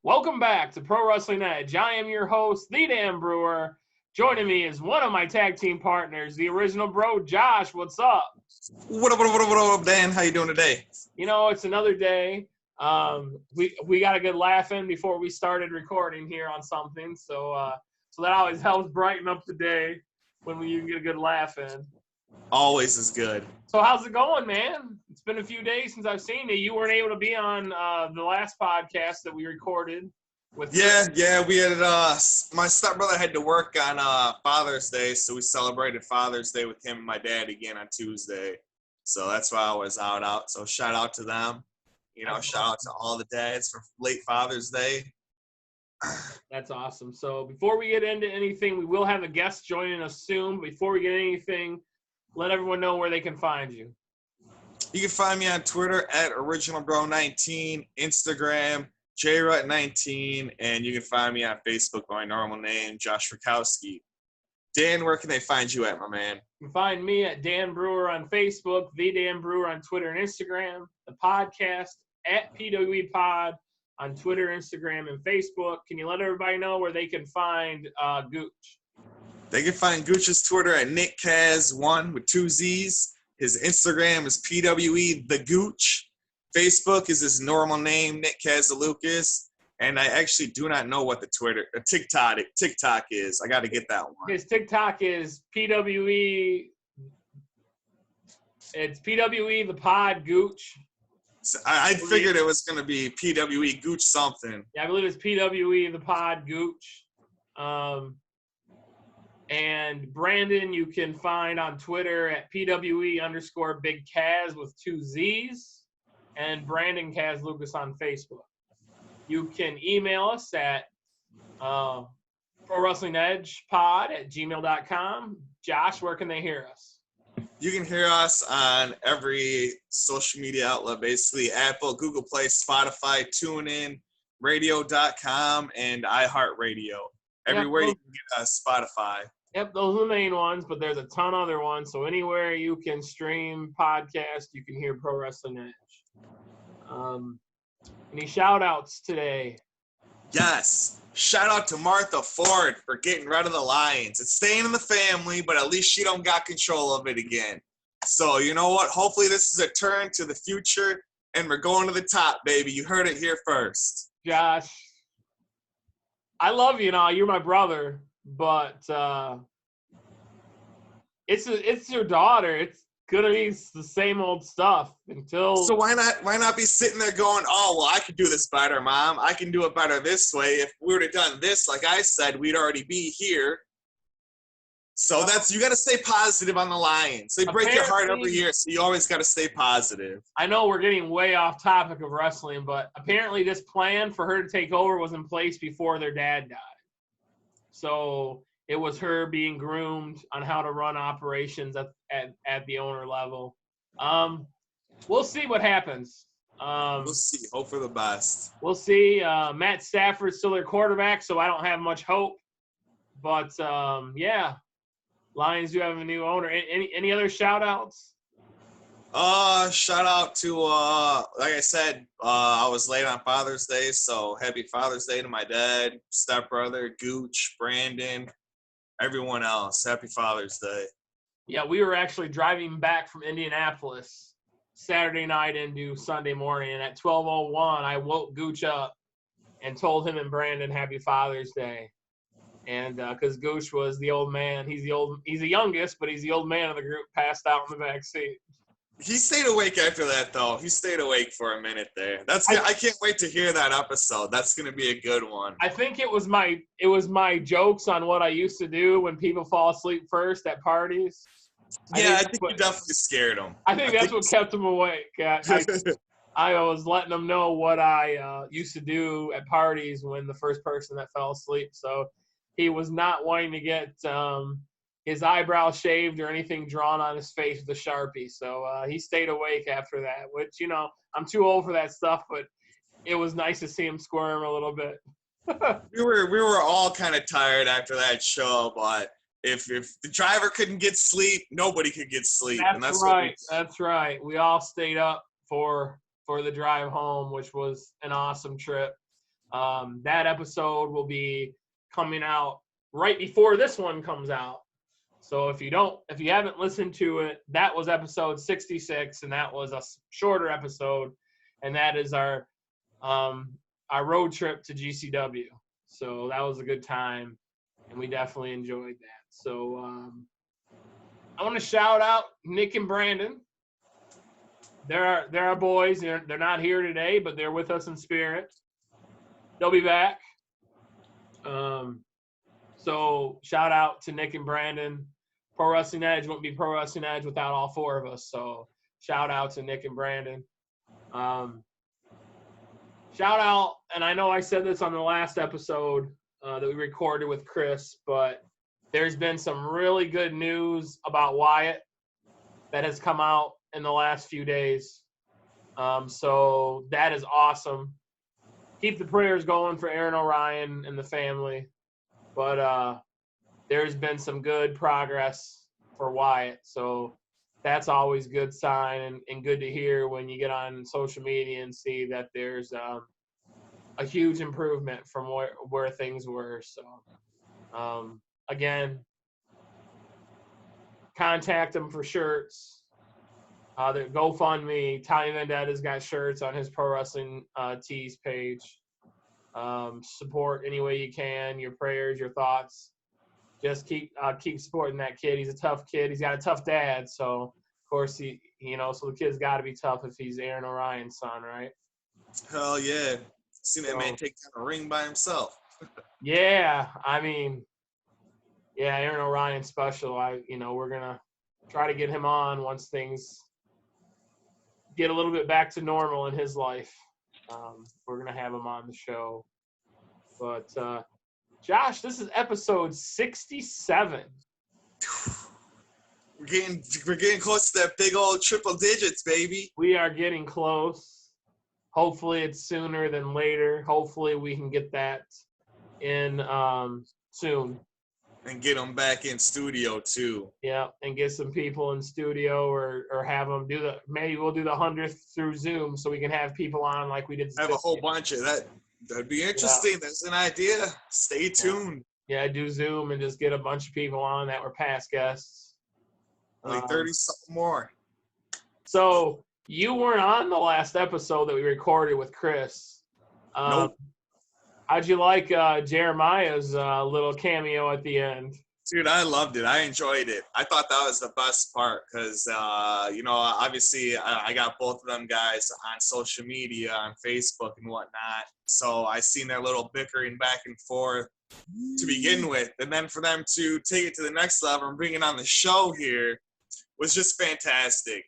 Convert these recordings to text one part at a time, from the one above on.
Welcome back to Pro Wrestling Edge. I am your host, the Dan Brewer. Joining me is one of my tag team partners, the original bro, Josh. What's up? What up, Dan? How you doing today? You know, it's another day. We got a good laugh in before we started recording here on something, so that always helps brighten up the day when you can get a good laugh in. Always is good. So how's it going, man? It's been a few days since I've seen you. You weren't able to be on the last podcast that we recorded. Yeah. We had my stepbrother had to work on Father's Day, so we celebrated Father's Day with him and my dad again on Tuesday. So that's why I was out. So shout out to them. You know, shout out to all the dads for late Father's Day. That's awesome. So before we get into anything, we will have a guest joining us soon. Before we get anything, let everyone know where they can find you. You can find me on Twitter at OriginalBro19, Instagram, JRut19, and you can find me on Facebook by my normal name, Josh Rakowski. Dan, where can they find you at, my man? You can find me at Dan Brewer on Facebook, The Dan Brewer on Twitter and Instagram, the podcast at PWE Pod on Twitter, Instagram, and Facebook. Can you let everybody know where they can find Gooch? They can find Gooch's Twitter at NickCaz1 with 2 Z's. His Instagram is PWE The Gooch. Facebook is his normal name, Nick Kazalukas. And I actually do not know what the TikTok is. I got to get that one. His TikTok is PWE. It's PWE The Pod Gooch. So I figured it was going to be PWE Gooch something. Yeah, I believe it's PWE The Pod Gooch. And Brandon, you can find on Twitter at PWE_Big Kaz with 2 Z's, and Brandon Kaz Lucas on Facebook. You can email us at ProWrestlingEdgePod@gmail.com. Josh, where can they hear us? You can hear us on every social media outlet, basically Apple, Google Play, Spotify, TuneIn, Radio.com, and iHeartRadio. Everywhere you can get us, Spotify. Yep, those are the main ones, but there's a ton of other ones. So anywhere you can stream podcast, you can hear Pro Wrestling Edge. Any shout-outs today? Yes. Shout out to Martha Ford for getting rid of the Lions. It's staying in the family, but at least she don't got control of it again. So you know what? Hopefully this is a turn to the future, and we're going to the top, baby. You heard it here first. Josh, I love you now. You're my brother. But it's your daughter. It's gonna be the same old stuff until. So why not be sitting there going, oh well, I could do this better, Mom. I can do it better this way. If we would have done this, like I said, we'd already be here. So you got to stay positive on the Lions. They break your heart every year, so you always got to stay positive. I know we're getting way off topic of wrestling, but apparently this plan for her to take over was in place before their dad died. So it was her being groomed on how to run operations at the owner level. We'll see what happens. We'll see. Hope for the best. We'll see. Matt Stafford's still their quarterback, so I don't have much hope. But, yeah, Lions do have a new owner. Any other shout-outs? Shout out to, like I said, I was late on Father's Day, so happy Father's Day to my dad, stepbrother, Gooch, Brandon, everyone else. Happy Father's Day. Yeah, we were actually driving back from Indianapolis Saturday night into Sunday morning, and at 12:01, I woke Gooch up and told him and Brandon happy Father's Day. And because Gooch was the old man, he's the youngest, but he's the old man of the group, passed out in the back seat. He stayed awake after that, though. He stayed awake for a minute there. I can't wait to hear that episode. That's going to be a good one. I think it was my jokes on what I used to do when people fall asleep first at parties. Yeah, I think you definitely scared him. I think that's what kept him awake. I was letting him know what I used to do at parties when the first person that fell asleep. So he was not wanting to get his eyebrows shaved or anything drawn on his face with a Sharpie. So he stayed awake after that, which, I'm too old for that stuff, but it was nice to see him squirm a little bit. We were all kind of tired after that show, but if the driver couldn't get sleep, nobody could get sleep. That's right. That's right. We all stayed up for the drive home, which was an awesome trip. That episode will be coming out right before this one comes out. So if you haven't listened to it, that was episode 66, and that was a shorter episode, and that is our road trip to GCW. So that was a good time, and we definitely enjoyed that. So I want to shout out Nick and Brandon. They're our boys. They're not here today, but they're with us in spirit. They'll be back. So shout out to Nick and Brandon. Pro Wrestling Edge wouldn't be Pro Wrestling Edge without all four of us. So shout out to Nick and Brandon. Shout out, and I know I said this on the last episode that we recorded with Chris, but there's been some really good news about Wyatt that has come out in the last few days. So that is awesome. Keep the prayers going for Aaron O'Ryan and the family. But there's been some good progress for Wyatt. So that's always good sign and good to hear when you get on social media and see that there's a huge improvement from where things were. So, again, contact them for shirts. The GoFundMe, Tommy Vendetta's got shirts on his Pro Wrestling Tees page. Support any way you can, your prayers, your thoughts. Just keep supporting that kid. He's a tough kid. He's got a tough dad, so of course so the kid's got to be tough if he's Aaron O'Ryan's son, right? Hell yeah! Seen that man take down a ring by himself. Yeah, I mean, yeah, Aaron O'Ryan's special. We're gonna try to get him on once things get a little bit back to normal in his life. We're gonna have him on the show, but. Josh, this is episode 67. We're getting close to that big old triple digits, baby. We are getting close. Hopefully it's sooner than later. Hopefully we can get that in soon. And get them back in studio too. Yeah, and get some people in studio or have them maybe we'll do the 100th through Zoom so we can have people on like we did. Have a whole bunch of that. That'd be interesting. Yeah. That's an idea. Stay tuned. Yeah, do Zoom and just get a bunch of people on that were past guests. Only 30-something more. So you weren't on the last episode that we recorded with Chris. Nope. How'd you like Jeremiah's little cameo at the end? Dude, I loved it. I enjoyed it. I thought that was the best part because, obviously I got both of them guys on social media, on Facebook and whatnot. So I seen their little bickering back and forth to begin with. And then for them to take it to the next level and bring it on the show here was just fantastic.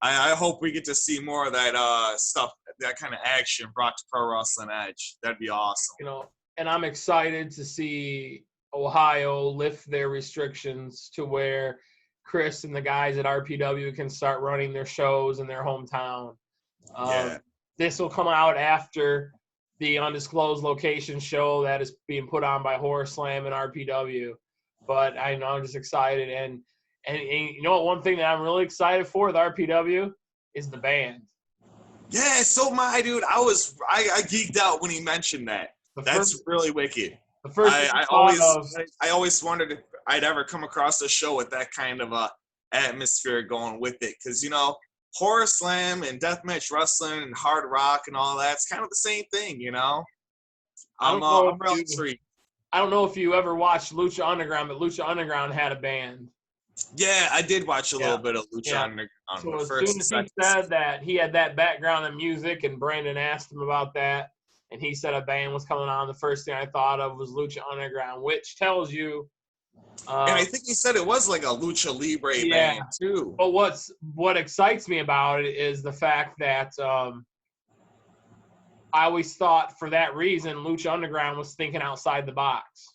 I hope we get to see more of that stuff, that kind of action brought to Pro Wrestling Edge. That'd be awesome. And I'm excited to see Ohio lift their restrictions to where Chris and the guys at RPW can start running their shows in their hometown. This will come out after the undisclosed location show that is being put on by Horror Slam and RPW. But I know I'm just excited. And you know what, one thing that I'm really excited for with RPW is the band. Yeah, so am I, dude. I geeked out when he mentioned that. That's really wicked. I always wondered if I'd ever come across a show with that kind of a atmosphere going with it, because Horror Slam and deathmatch wrestling and hard rock and all that's kind of the same thing, I'm real intrigued. I don't know if you ever watched Lucha Underground, but Lucha Underground had a band. Yeah, I did watch a little bit of Lucha Underground. So as soon as he said that he had that background in music, and Brandon asked him about that, and he said a band was coming on, the first thing I thought of was Lucha Underground, which tells you. And I think he said it was like a Lucha Libre band too. But what excites me about it is the fact that I always thought for that reason Lucha Underground was thinking outside the box.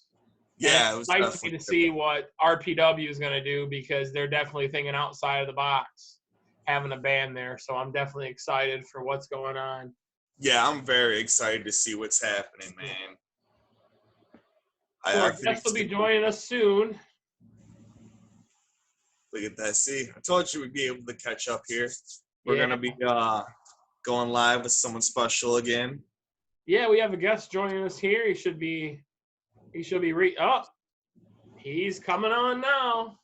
Yeah, it was nice to see what RPW is going to do, because they're definitely thinking outside of the box, having a band there. So I'm definitely excited for what's going on. Yeah, I'm very excited to see what's happening, man. Our guest will be joining us soon. Look at that. See, I told you we'd be able to catch up here. We're going to be going live with someone special again. Yeah, we have a guest joining us here. He should be he's coming on now.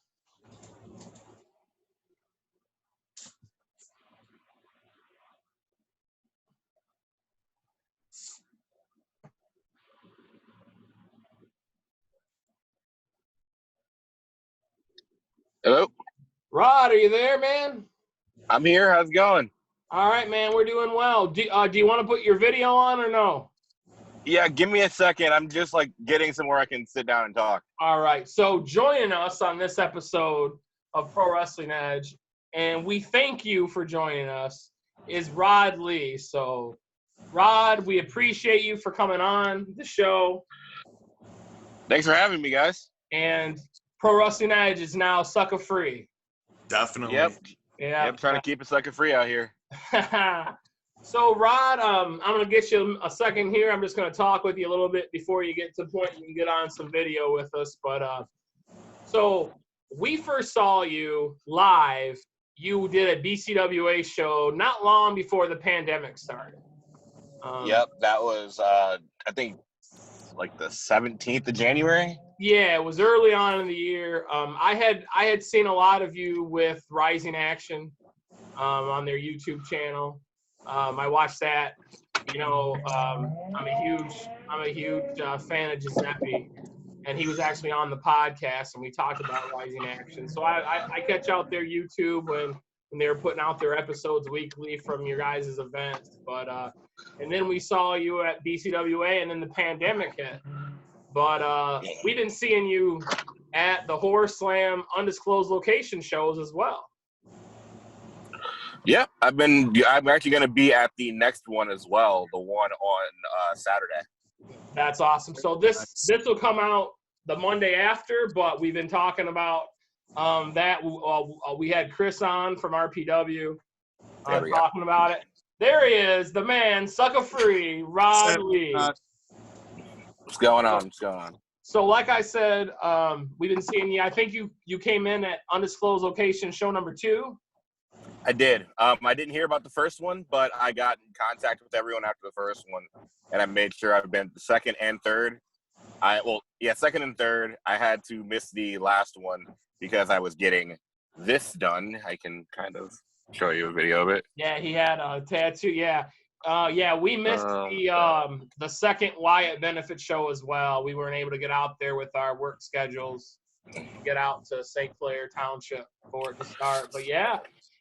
Hello? Rod, are you there, man? I'm here. How's it going? All right, man, we're doing well. Do you want to put your video on or no? Yeah, give me a second. I'm just like getting somewhere I can sit down and talk. All right. So joining us on this episode of Pro Wrestling Edge, and we thank you for joining us, is Rod Lee. So, Rod, we appreciate you for coming on the show. Thanks for having me, guys. And Pro Wrestling Edge is now sucker free. Definitely. Yep. Yeah. Yep, trying to keep it sucker free out here. So, Rod, I'm going to get you a second here. I'm just going to talk with you a little bit before you get to the point you can get on some video with us. But so we first saw you live. You did a BCWA show not long before the pandemic started. Yep, that was, I think, like the 17th of January. Yeah, it was early on in the year. I had seen a lot of you with Rising Action on their YouTube channel. I watched that. You know, I'm a huge fan of Giuseppe, and he was actually on the podcast, and we talked about Rising Action. So I catch out their YouTube when they were putting out their episodes weekly from your guys' events. But and then we saw you at BCWA, and then the pandemic hit. But we've been seeing you at the Horror Slam undisclosed location shows as well. Yep, I'm actually going to be at the next one as well, the one on Saturday. That's awesome. So this will come out the Monday after, but we've been talking about that. We had Chris on from RPW talking about it. There he is, the man, sucker free, Rod Lee. What's going on? What's going on? So like I said, we've been seeing you. I think you came in at undisclosed location show number 2. I did. I didn't hear about the first one, but I got in contact with everyone after the first one, and I made sure I've been the second and third. Second and third. I had to miss the last one because I was getting this done. I can kind of show you a video of it. Yeah, he had a tattoo. Yeah. We missed the second Wyatt benefit show as well. We weren't able to get out there with our work schedules, get out to St. Clair Township for it to start. But yeah,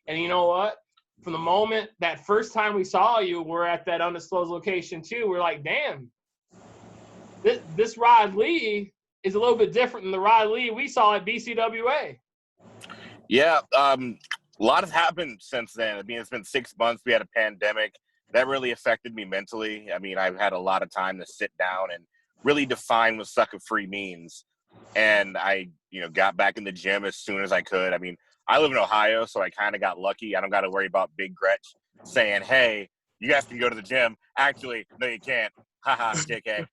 and you know what? From the moment that first time we saw you, we're at that undisclosed location too. We're like, damn, this Rod Lee is a little bit different than the Rod Lee we saw at BCWA. Yeah, a lot has happened since then. I mean, it's been 6 months. We had a pandemic. That really affected me mentally. I mean, I've had a lot of time to sit down and really define what sucker free means. And I, got back in the gym as soon as I could. I mean, I live in Ohio, so I kind of got lucky. I don't got to worry about Big Gretch saying, hey, you guys can go to the gym. Actually, no, you can't. Haha, JK.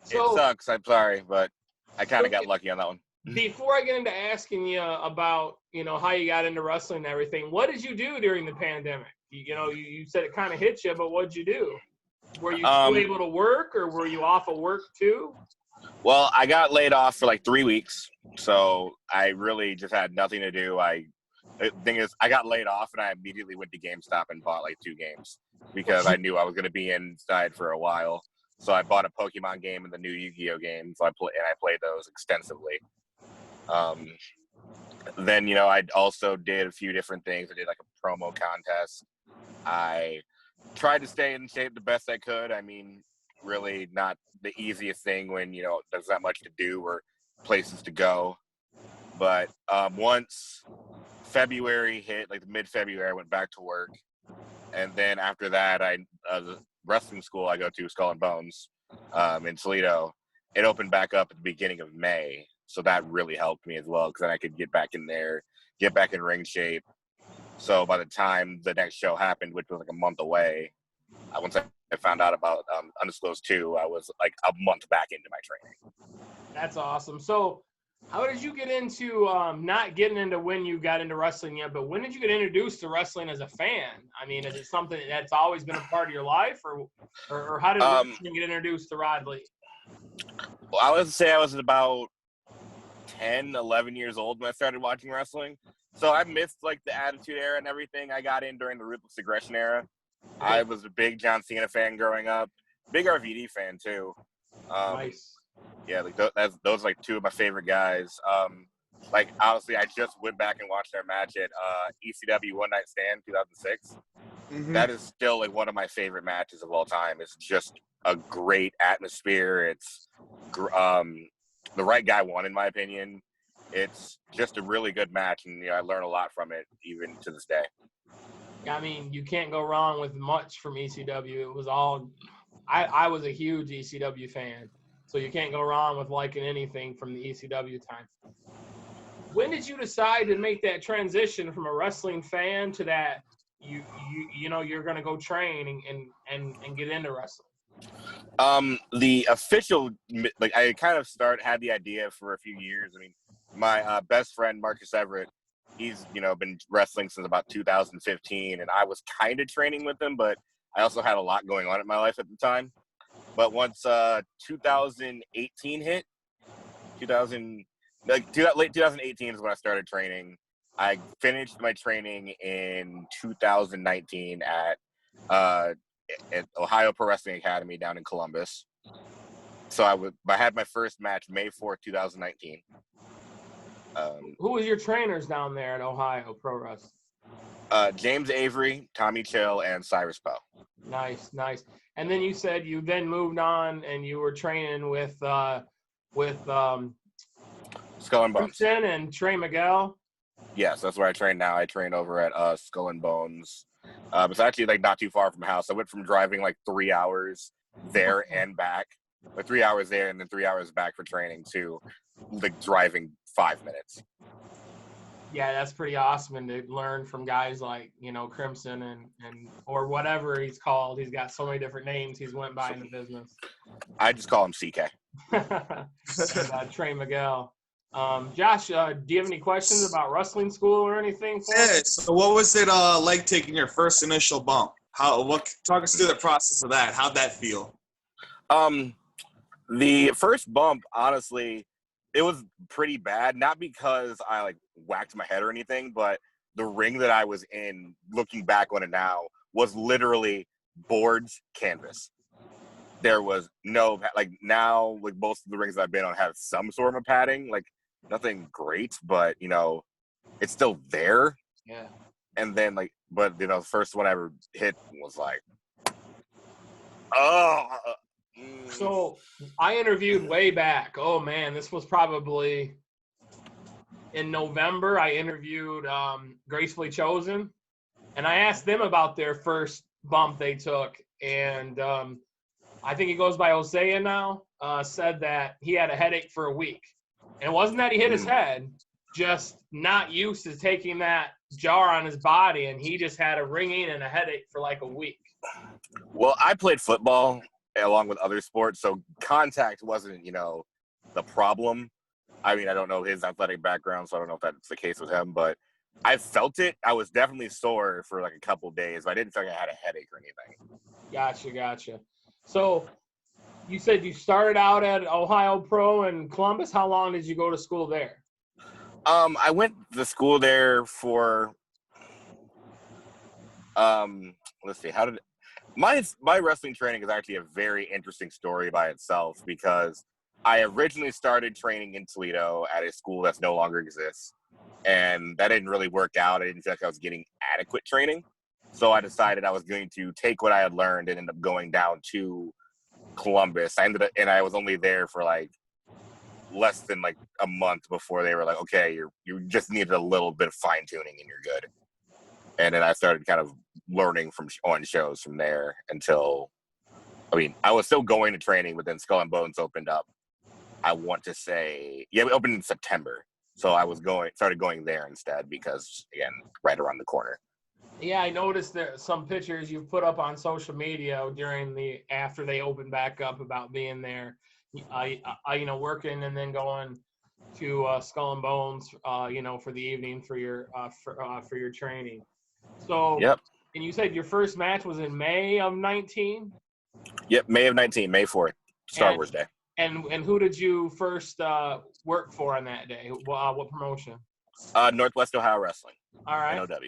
So, it sucks. I'm sorry, but I kind of got lucky on that one. Before I get into asking you about, how you got into wrestling and everything, what did you do during the pandemic? You said it kind of hit you, but what'd you do? Were you still able to work, or were you off of work too? Well, I got laid off for like 3 weeks, so I really just had nothing to do. The thing is, I got laid off, and I immediately went to GameStop and bought like 2 games because I knew I was going to be inside for a while. So I bought a Pokemon game and the new Yu-Gi-Oh game, so I played those extensively. Then, I also did a few different things. I did like a promo contest. I tried to stay in shape the best I could. I mean, really not the easiest thing when, there's not much to do or places to go. But once February hit, like mid-February, I went back to work. And then after that, the wrestling school I go to, Skull and Bones, in Toledo, it opened back up at the beginning of May. So that really helped me as well, because then I could get back in there, get back in ring shape. So by the time the next show happened, which was like a month away, once I found out about Undisclosed 2, I was like a month back into my training. That's awesome. So How did you get into not getting into when you got into wrestling yet, but when did you get introduced to wrestling as a fan? I mean, is it something that's always been a part of your life, or how did wrestling get introduced to Rod Lee? Well, I would say I was about 10, 11 years old when I started watching wrestling. So I missed like the Attitude Era and everything. I got in during the Ruthless Aggression era. Okay. I was a big John Cena fan growing up, big RVD fan too. Nice. Yeah, like those are like two of my favorite guys. Like honestly, I just went back and watched their match at ECW One Night Stand 2006. Mhm. That is still like one of my favorite matches of all time. It's just a great atmosphere. It's the right guy won, in my opinion. It's just a really good match, and I learned a lot from it, even to this day. I mean, you can't go wrong with much from ECW. It was all I was a huge ECW fan, so you can't go wrong with liking anything from the ECW time. When did you decide to make that transition from a wrestling fan to that you're going to go train and get into wrestling? The official, like, I kind of had the idea for a few years. I mean, my best friend Marcus Everett, he's been wrestling since about 2015, and I was kind of training with him, but I also had a lot going on in my life at the time. But once 2018 hit, late 2018 is when I started training. I finished my training in 2019 at Ohio Pro Wrestling Academy down in Columbus. So I had my first match May 4th, 2019. Who was your trainers down there at Ohio Pro Wrestling? James Avery, Tommy Chill, and Cyrus Poe. Nice. And then you said you then moved on and you were training with Skull and Bones and Trey Miguel. Yes, that's where I train now. I train over at Skull and Bones. It's actually like not too far from the house. I went from driving like 3 hours there and back, like 3 hours there and then 3 hours back for training, to like driving 5 minutes. Yeah, that's pretty awesome, and to learn from guys like Crimson and or whatever he's called. He's got so many different names he's went by in the business. I just call him CK. And, Trey Miguel. Josh, do you have any questions about wrestling school or anything? Yeah. So, what was it like taking your first initial bump? Talk us through the process of that. How'd that feel? The first bump, honestly, it was pretty bad. Not because I like whacked my head or anything, but the ring that I was in, looking back on it now, was literally boards, canvas. There was no, like, now, like, most of the rings that I've been on have some sort of a padding, like nothing great, but it's still there. Yeah. And then but the first one I ever hit was like, oh. So I interviewed way back. Oh man, this was probably in November. I interviewed Gracefully Chosen, and I asked them about their first bump they took, and I think he goes by Hosea now. Said that he had a headache for a week, and it wasn't that he hit his head, just not used to taking that jar on his body, and he just had a ringing and a headache for like a week. Well, I played football along with other sports, so contact wasn't, the problem. I mean, I don't know his athletic background, so I don't know if that's the case with him, but I felt it. I was definitely sore for like a couple days, but I didn't feel like I had a headache or anything. Gotcha. So you said you started out at Ohio Pro in Columbus. How long did you go to school there? I went to school there for, let's see, my wrestling training is actually a very interesting story by itself, because I originally started training in Toledo at a school that no longer exists, and that didn't really work out. I didn't feel like I was getting adequate training, so I decided I was going to take what I had learned and end up going down to Columbus. And I was only there for like less than like a month before they were like, okay, you just needed a little bit of fine tuning and you're good. And then I started kind of learning on shows from there until, I was still going to training, but then Skull and Bones opened up. I want to say, it opened in September. So I started going there instead because, again, right around the corner. Yeah, I noticed there some pictures you've put up on social media after they opened back up about being there, working and then going to Skull and Bones, for the evening for your training. So, Yep. and you said your first match was in May of 19? Yep, May of 19, May 4th, Star Wars Day. And who did you first work for on that day? What promotion? Northwest Ohio Wrestling. All right. NOW.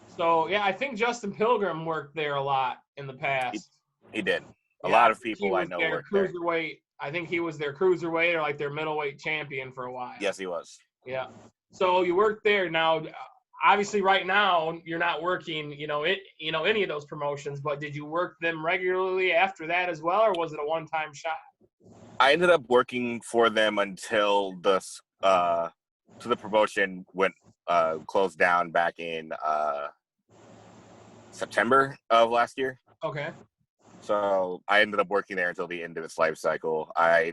So, yeah, I think Justin Pilgrim worked there a lot in the past. He did. A lot of people I know worked there. Cruiserweight. I think he was their cruiserweight or like their middleweight champion for a while. Yes, he was. Yeah. So you worked there. Now, obviously, right now you're not working, any of those promotions. But did you work them regularly after that as well, or was it a one-time shot? I ended up working for them until the promotion went closed down back in September of last year. Okay. So I ended up working there until the end of its life cycle. I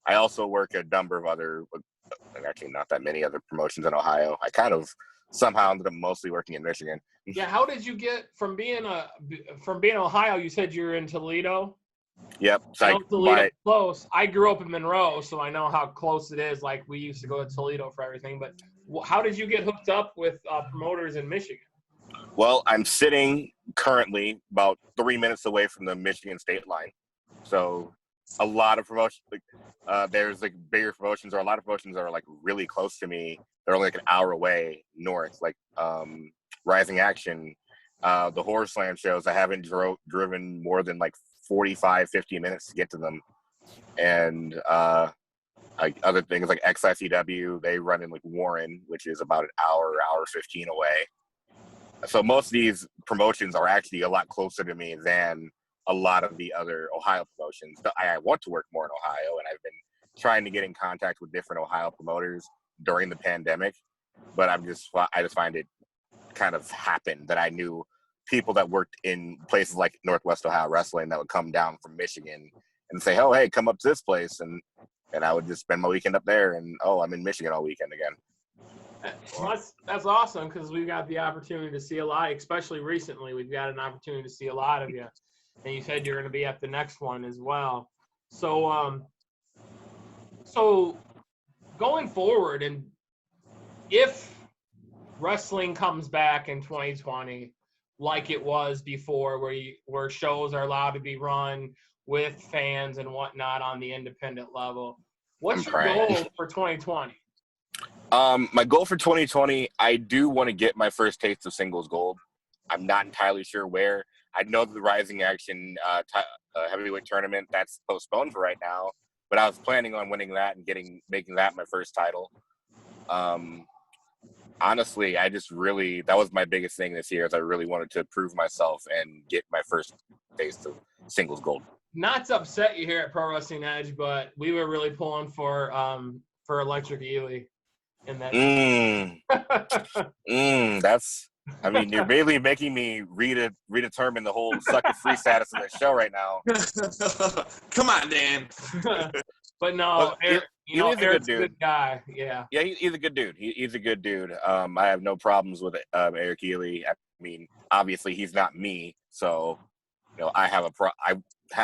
also work a number of other, actually not that many other promotions in Ohio. I kind of somehow ended up mostly working in Michigan. Yeah, how did you get from being Ohio? You said you're in Toledo. Yep. Toledo close. I grew up in Monroe, so I know how close it is. Like we used to go to Toledo for everything. But how did you get hooked up with promoters in Michigan? Well, I'm sitting currently about 3 minutes away from the Michigan state line. So a lot of promotions, there's like bigger promotions, or a lot of promotions are like really close to me. They're only like an hour away north, like Rising Action, the Horror Slam shows. I haven't driven more than like 45, 50 minutes to get to them. And like other things like XICW, they run in like Warren, which is about an hour 15 away. So most of these promotions are actually a lot closer to me than a lot of the other Ohio promotions. I want to work more in Ohio, and I've been trying to get in contact with different Ohio promoters during the pandemic, but I just find it kind of happened that I knew people that worked in places like Northwest Ohio Wrestling that would come down from Michigan and say, "Oh, hey, come up to this place," and I would just spend my weekend up there, and I'm in Michigan all weekend again. That's awesome, because we've got the opportunity to see a lot, especially recently. We've got an opportunity to see a lot of you, and you said you're going to be at the next one as well. So, so going forward, and if wrestling comes back in 2020 like it was before, where shows are allowed to be run with fans and whatnot on the independent level, what's your goal for 2020? My goal for 2020, I do want to get my first taste of singles gold. I'm not entirely sure where. I know the Rising Action heavyweight tournament, that's postponed for right now, but I was planning on winning that and making that my first title. Honestly, that was my biggest thing this year, is I really wanted to prove myself and get my first taste of singles gold. Not to upset you here at Pro Wrestling Edge, but we were really pulling for Electric Ely. That's, I mean, you're really making me redetermine the whole sucker free status of the show right now. Come on, Dan. But no, Eric's a good guy. Yeah, he's a good dude. He's a good dude. I have no problems with Eric Ely. I mean, obviously he's not me, so I have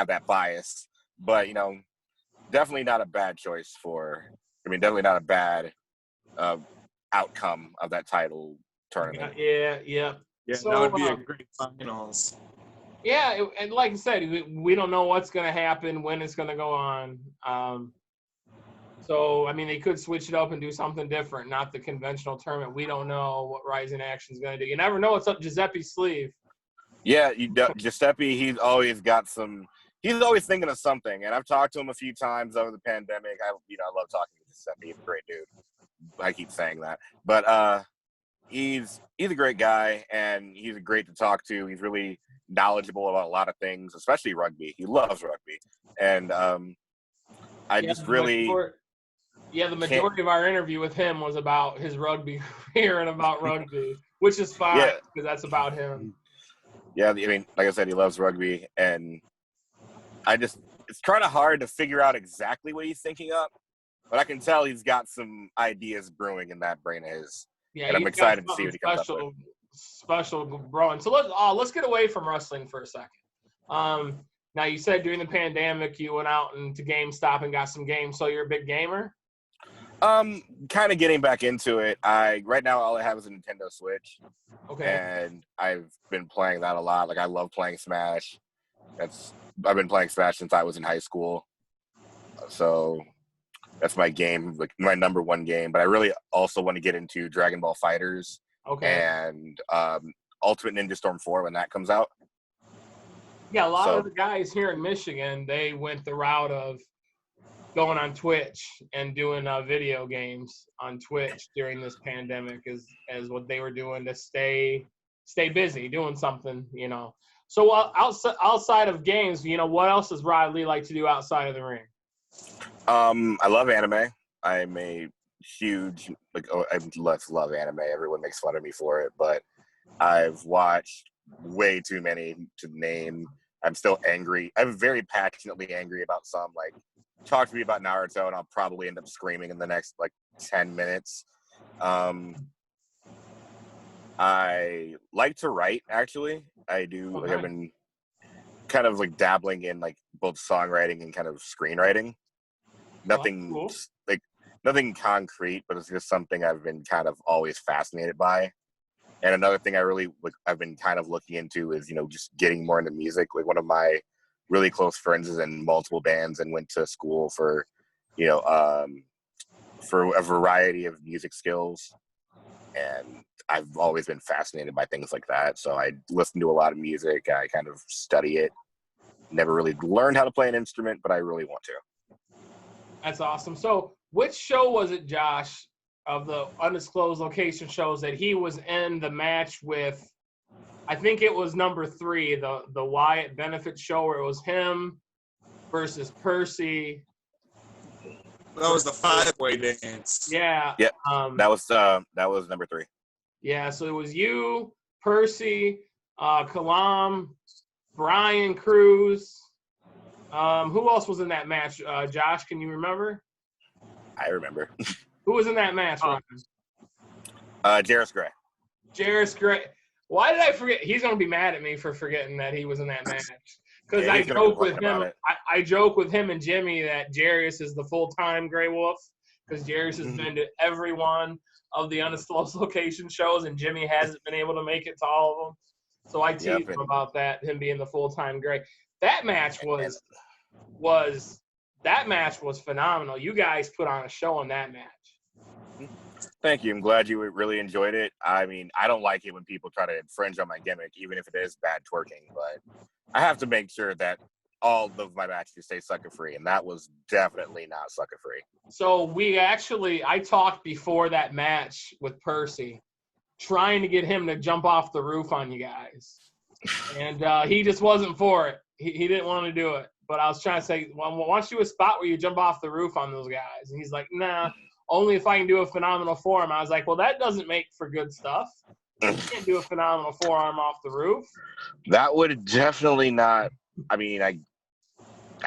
that bias. But definitely not a bad choice definitely not a bad outcome of that title tournament. Yeah. So, that would be a great finals. Yeah, and like I said, we don't know what's going to happen, when it's going to go on. So, I mean, they could switch it up and do something different, not the conventional tournament. We don't know what Rising Action is going to do. You never know what's up Giuseppe's sleeve. Yeah, Giuseppe, he's always thinking of something, and I've talked to him a few times over the pandemic. I love talking to Giuseppe. He's a great dude. I keep saying that, but he's a great guy, and he's great to talk to. He's really knowledgeable about a lot of things, especially rugby. He loves rugby, and the majority of our interview with him was about his rugby career and about rugby, which is fine because that's about him. Yeah, I mean, like I said, he loves rugby, and it's kind of hard to figure out exactly what he's thinking of. But I can tell he's got some ideas brewing in that brain of his. Yeah, and I'm excited to see what he comes up with. Special brewing. So let's get away from wrestling for a second. Now, you said during the pandemic you went out into GameStop and got some games. So you're a big gamer? Kind of getting back into it. Right now all I have is a Nintendo Switch. Okay. And I've been playing that a lot. Like I love playing Smash. I've been playing Smash since I was in high school. So that's my game, like my number one game. But I really also want to get into Dragon Ball FighterZ and Ultimate Ninja Storm 4 when that comes out. Yeah, a lot of the guys here in Michigan, they went the route of going on Twitch and doing video games on Twitch during this pandemic as what they were doing to stay busy doing something, you know. So outside of games, you know, what else does Rod Lee like to do outside of the ring? I love anime. I'm a huge I love anime. Everyone makes fun of me for it, but I've watched way too many to name. I'm still angry. I'm very passionately angry about some. Like, talk to me about Naruto, and I'll probably end up screaming in the next 10 minutes. I like to write. Actually, I do. Okay. I've been kind of dabbling in both songwriting and kind of screenwriting. Nothing cool. Nothing concrete, but it's just something I've been kind of always fascinated by. And another thing I've been kind of looking into is, just getting more into music. Like, one of my really close friends is in multiple bands and went to school for a variety of music skills. And I've always been fascinated by things like that. So I listen to a lot of music. I kind of study it. Never really learned how to play an instrument, but I really want to. That's awesome. So which show was it, Josh, of the undisclosed location shows that he was in the match with? I think it was number 3, the Wyatt Benefit show, where it was him versus Percy. That was the 5-way dance. Yeah. Yep. That was number 3. Yeah. So it was you, Percy, Kalam, Brian Cruz. Who else was in that match? Josh, can you remember? I remember. Who was in that match, Ryan? Jarris Gray. Jarris Gray. Why did I forget? He's going to be mad at me for forgetting that he was in that match. Because Yeah, I joke with him. I joke with him and Jimmy that Jarris is the full-time Grey Wolf, because Jarris has been to every one of the undisclosed location shows, and Jimmy hasn't been able to make it to all of them. So I teased him about that, him being the full-time Grey. That match was phenomenal. You guys put on a show on that match. Thank you. I'm glad you really enjoyed it. I mean, I don't like it when people try to infringe on my gimmick, even if it is bad twerking, but I have to make sure that all of my matches stay sucker-free, and that was definitely not sucker-free. So I talked before that match with Percy, trying to get him to jump off the roof on you guys. And he just wasn't for it. He didn't want to do it. But I was trying to say, well, why don't you do a spot where you jump off the roof on those guys? And he's like, nah, only if I can do a phenomenal forearm. I was like, well, that doesn't make for good stuff. You can't do a phenomenal forearm off the roof. That would definitely not. I mean, I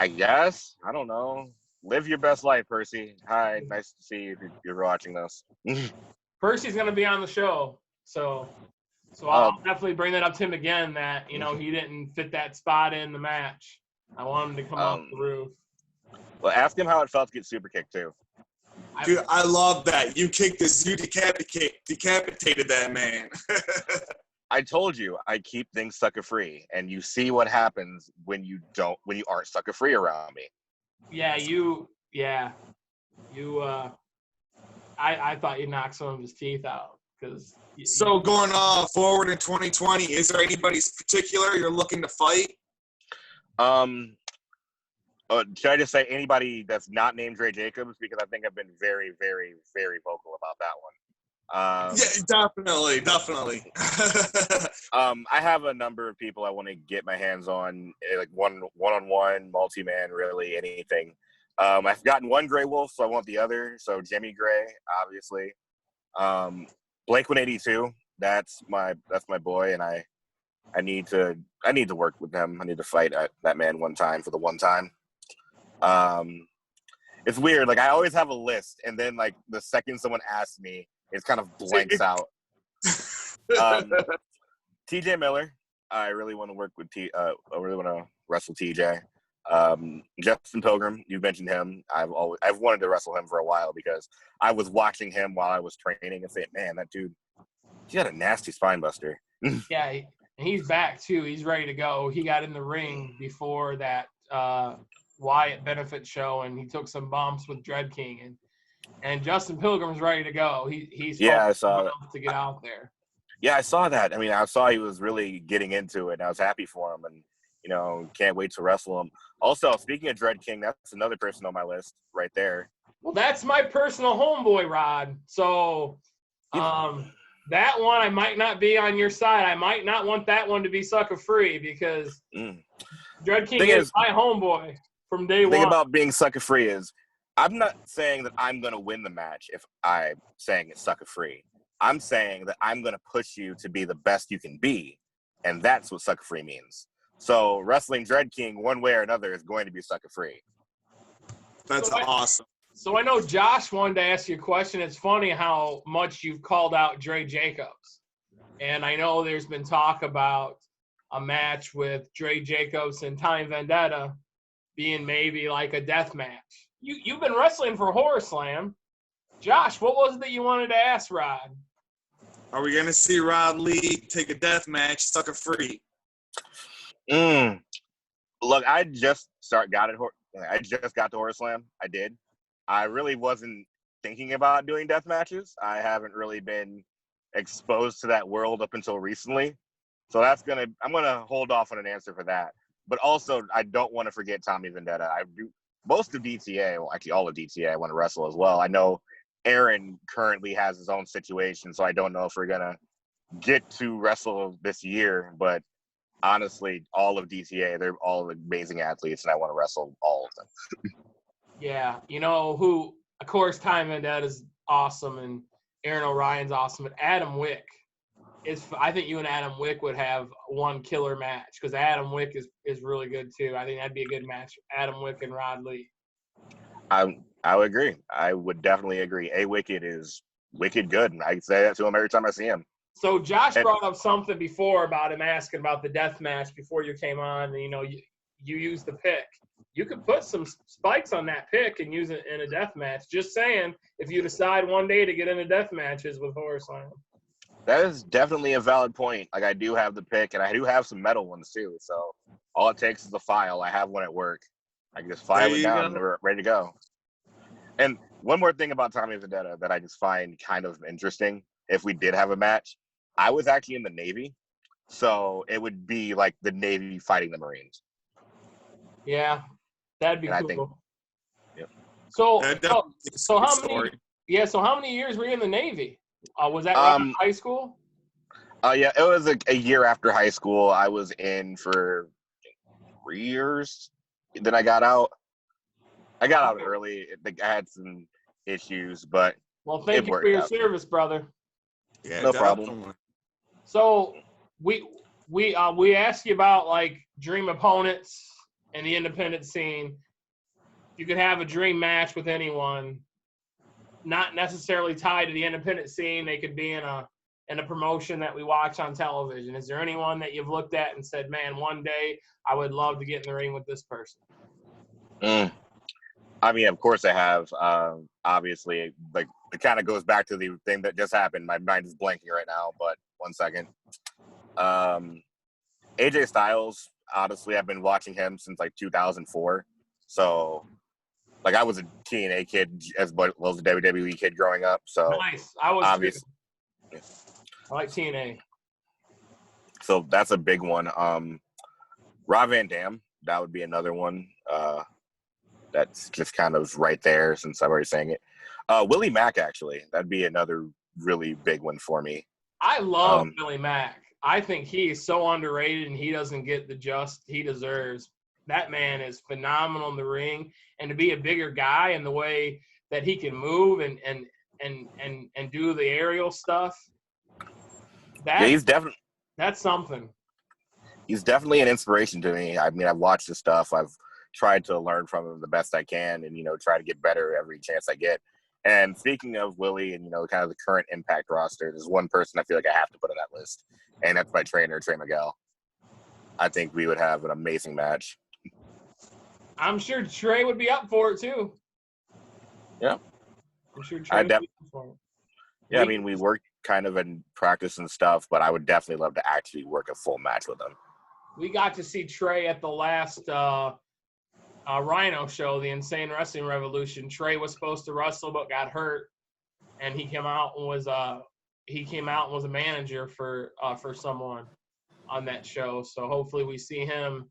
guess. I don't know. Live your best life, Percy. Hi, nice to see you if you're watching this. Percy's going to be on the show. So I'll definitely bring that up to him again, that, he didn't fit that spot in the match. I want him to come off the roof. Well, ask him how it felt to get super kicked, too. Dude, I love that. You decapitated that man. I told you, I keep things sucker-free, and you see what happens when you aren't sucker-free around me. I thought you knocked some of his teeth out. So going forward in 2020, is there anybody particular you're looking to fight? Should I just say anybody that's not named Dre Jacobs? Because I think I've been very, very, very vocal about that one. Yeah, definitely. I have a number of people I want to get my hands on, like one-on-one, multi-man, really anything. I've gotten one Grey Wolf, so I want the other. So Jimmy Gray, obviously. Blake 182, that's my boy, and I need to work with him. I need to fight that man one time for the one time. It's weird. Like, I always have a list, and then the second someone asks me, it kind of blanks out. TJ Miller, I really want to work with I really want to wrestle TJ. Justin Pilgrim, you mentioned him. I've wanted to wrestle him for a while because I was watching him while I was training and saying, man, that dude, he had a nasty spine buster. Yeah, and he's back too. He's ready to go. He got in the ring before that Wyatt benefit show, and he took some bumps with Dread King, and Justin Pilgrim's ready to go. He's I saw that. to get out there. Yeah, I saw that. I mean, I saw he was really getting into it, and I was happy for him, and can't wait to wrestle him. Also, speaking of Dread King, that's another person on my list right there. Well, that's my personal homeboy, Rod. So, that one I might not be on your side. I might not want that one to be sucker free because Dread King is my homeboy from day one. The thing about being sucker free is I'm not saying that I'm going to win the match if I'm saying it's sucker free. I'm saying that I'm going to push you to be the best you can be, and that's what sucker free means. So wrestling Dread King one way or another is going to be sucker free. That's awesome. So I know Josh wanted to ask you a question. It's funny how much you've called out Dre Jacobs. And I know there's been talk about a match with Dre Jacobs and Time Vendetta being maybe like a death match. You've been wrestling for Horror Slam. Josh, what was it that you wanted to ask Rod? Are we going to see Rod Lee take a death match sucker free? Look, I just got to Horror Slam. I did. I really wasn't thinking about doing death matches. I haven't really been exposed to that world up until recently. So I'm gonna hold off on an answer for that. But also, I don't want to forget Tommy Vendetta. I do most of DTA, well, actually all of DTA, I want to wrestle as well. I know Aaron currently has his own situation, so I don't know if we're gonna get to wrestle this year. But honestly, all of DTA, they're all amazing athletes, and I want to wrestle all of them. Yeah, who, of course, Time Vendetta is awesome, and Aaron O'Ryan's awesome, but Adam Wick I think you and Adam Wick would have one killer match because Adam Wick is really good too. I think that'd be a good match, Adam Wick and Rod Lee. I would agree. I would definitely agree. Wicked is wicked good, and I say that to him every time I see him. So Josh brought up something before about him asking about the death match before you came on, and you used the pick. You could put some spikes on that pick and use it in a death match. Just saying, if you decide one day to get into death matches with Horror Slam. That is definitely a valid point. Like, I do have the pick, and I do have some metal ones too. So all it takes is a file. I have one at work. I can just file it down and we're ready to go. And one more thing about Tommy Vendetta that I just find kind of interesting, if we did have a match, I was actually in the Navy. So it would be like the Navy fighting the Marines. Yeah. That'd be cool. I think, yep. So how many? Yeah. So how many years were you in the Navy? Was that right in high school? Yeah, it was a year after high school. I was in for 3 years. Then I got out. I got out early. I had some issues, but well, thank you for your service, brother. Yeah, no problem. So we asked you about like dream opponents in the independent scene. You could have a dream match with anyone, not necessarily tied to the independent scene. They could be in a promotion that we watch on television. Is there anyone that you've looked at and said, man, one day I would love to get in the ring with this person? I mean, of course I have. Obviously, like, it kind of goes back to the thing that just happened. My mind is blanking right now, but 1 second. AJ Styles, honestly, I've been watching him since like 2004. So, like, I was a TNA kid as well as a WWE kid growing up. So nice. I was obvious. Too. I like TNA. So that's a big one. Rob Van Dam, that would be another one. That's just kind of right there since I'm already saying it. Willie Mack, actually, that'd be another really big one for me. I love Willie Mack. I think he is so underrated and he doesn't get the just he deserves. That man is phenomenal in the ring, and to be a bigger guy and the way that he can move and do the aerial stuff. He's definitely. That's something. He's definitely an inspiration to me. I mean, I've watched his stuff. I've tried to learn from him the best I can, and try to get better every chance I get. And speaking of Willie and kind of the current Impact roster, there's one person I feel like I have to put on that list, and that's my trainer, Trey Miguel. I think we would have an amazing match. I'm sure Trey would be up for it too. Yeah. I'm sure Trey would be up for it. Yeah, I mean, we work kind of in practice and stuff, but I would definitely love to actually work a full match with him. We got to see Trey at the last Rhino show, the Insane Wrestling Revolution. Trey was supposed to wrestle but got hurt, and he came out and was a manager for someone on that show. So hopefully we see him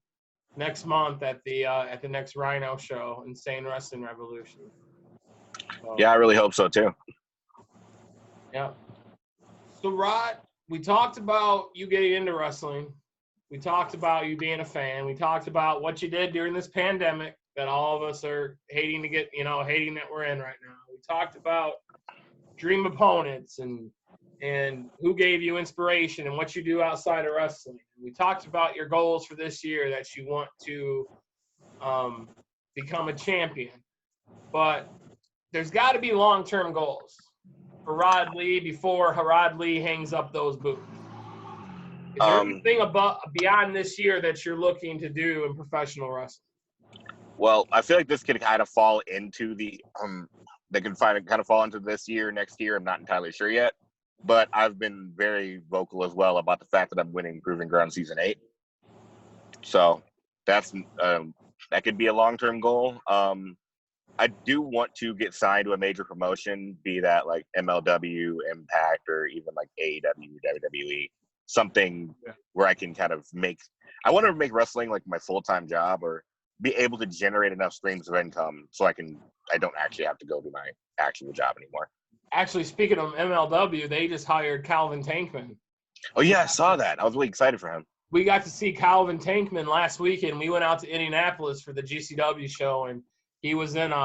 next month at the next Rhino show, Insane Wrestling Revolution. So, yeah, I really hope so too. Yeah. So Rod, we talked about you getting into wrestling. We talked about you being a fan. We talked about what you did during this pandemic that all of us are hating that we're in right now. We talked about dream opponents and who gave you inspiration and what you do outside of wrestling. We talked about your goals for this year, that you want to become a champion. But there's got to be long-term goals for Rod Lee before Rod Lee hangs up those boots. Is there anything beyond this year that you're looking to do in professional wrestling? Well, I feel like this could kind of fall into fall into this year, next year. I'm not entirely sure yet, but I've been very vocal as well about the fact that I'm winning Proving Ground Season 8. So that's that could be a long-term goal. I do want to get signed to a major promotion, be that like MLW, Impact, or even like AEW, WWE, something where I can kind of I want to make wrestling like my full-time job, or be able to generate enough streams of income so I don't actually have to go to my actual job anymore. Actually, speaking of MLW, they just hired Calvin Tankman. Oh yeah, I saw that. I was really excited for him. We got to see Calvin Tankman last weekend. We went out to Indianapolis for the GCW show, and he was in a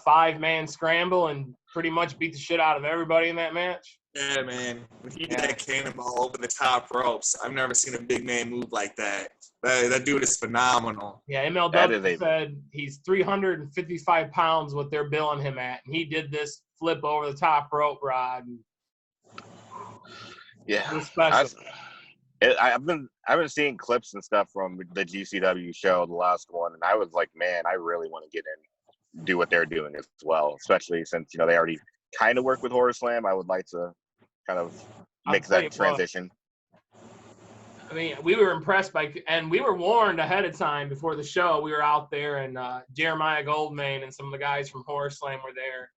5-man scramble and pretty much beat the shit out of everybody in that match. Yeah, man. When he did that cannonball over the top ropes, I've never seen a big man move like that. That dude is phenomenal. Yeah, MLW said he's 355 pounds what they're billing him at, and he did this flip over the top rope, Rod. Yeah, it was special. I've been seeing clips and stuff from the GCW show, the last one, and I was like, man, I really want to get in, do what they're doing as well, especially since they already kind of work with Horror Slam. I would like to kind of make that transition. I mean, we were impressed and we were warned ahead of time before the show. We were out there, and Jeremiah Goldmain and some of the guys from Horror Slam were there,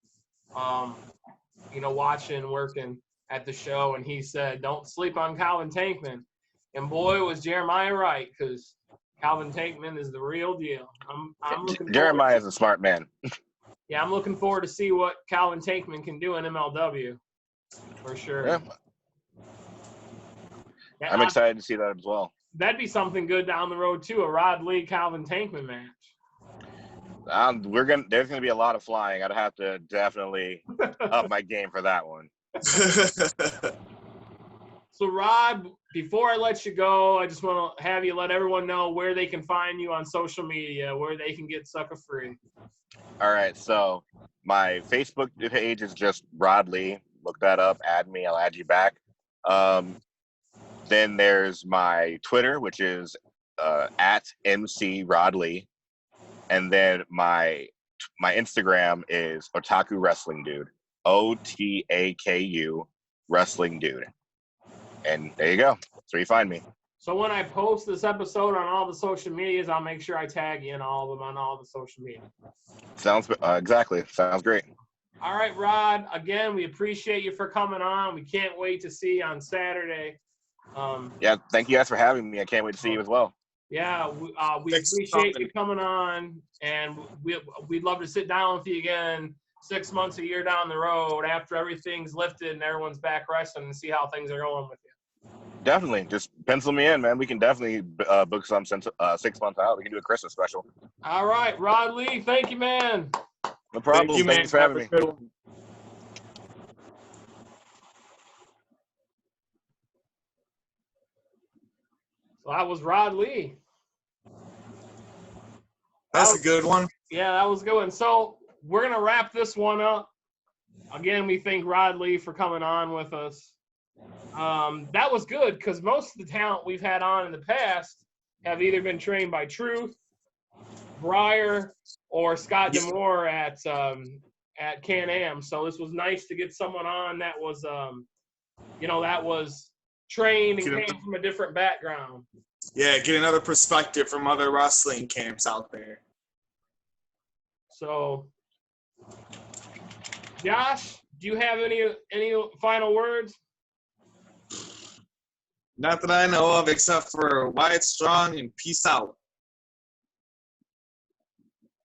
watching, working at the show, and he said, "Don't sleep on Calvin Tankman." And boy, was Jeremiah right, because Calvin Tankman is the real deal. I'm looking. Jeremiah is a smart man. Yeah, I'm looking forward to see what Calvin Tankman can do in MLW, for sure. Yeah. I'm excited to see that as well. That'd be something good down the road too, a Rod Lee Calvin Tankman match. There's gonna be a lot of flying. I'd have to definitely up my game for that one. So Rod, before I let you go, I just want to have you let everyone know where they can find you on social media, where they can get Sucker Free. All right, so my Facebook page is just Rod Lee. Look that up, add me, I'll add you back. Then there's my Twitter, which is at MC Rod Lee. And then my Instagram is Otaku Wrestling Dude. OTAKU Wrestling Dude. And there you go. That's where you find me. So when I post this episode on all the social medias, I'll make sure I tag you in all of them on all the social media. Sounds exactly. Sounds great. All right, Rod. Again, we appreciate you for coming on. We can't wait to see you on Saturday. Yeah, thank you guys for having me. I can't wait to see you as well. Yeah, we appreciate you coming on, and we'd love to sit down with you again 6 months, a year down the road after everything's lifted and everyone's back wrestling and see how things are going with you. Definitely. Just pencil me in, man. We can definitely book some 6 months out. We can do a Christmas special. All right, Rod Lee, thank you, man. No problem. Thank you, Thanks for having me. So that was Rod Lee. That's a good one. Yeah, that was a good one. So we're going to wrap this one up. Again, we thank Rod Lee for coming on with us. That was good because most of the talent we've had on in the past have either been trained by Truth Breyer or Scott D'Amore at Can-Am. So this was nice to get someone on that was, that was trained and came from a different background. Yeah, get another perspective from other wrestling camps out there. So, Josh, do you have any final words? Not that I know of, except for Wyatt Strong and peace out.